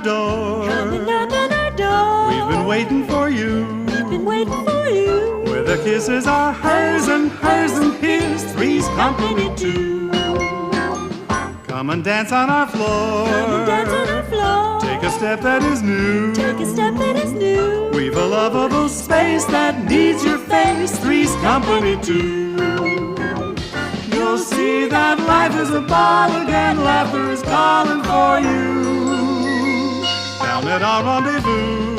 door. Come and knock on our door. We've been waiting for you. We've been waiting for you. Where the kisses are hers and his, three's company too. Come and dance on our floor. Come and dance on our floor. Take a step that is new. Take a step that is new. We've a lovable space that needs your face, three's company too. You'll see that life is a ball again, laughter is calling for you. Down at our rendezvous.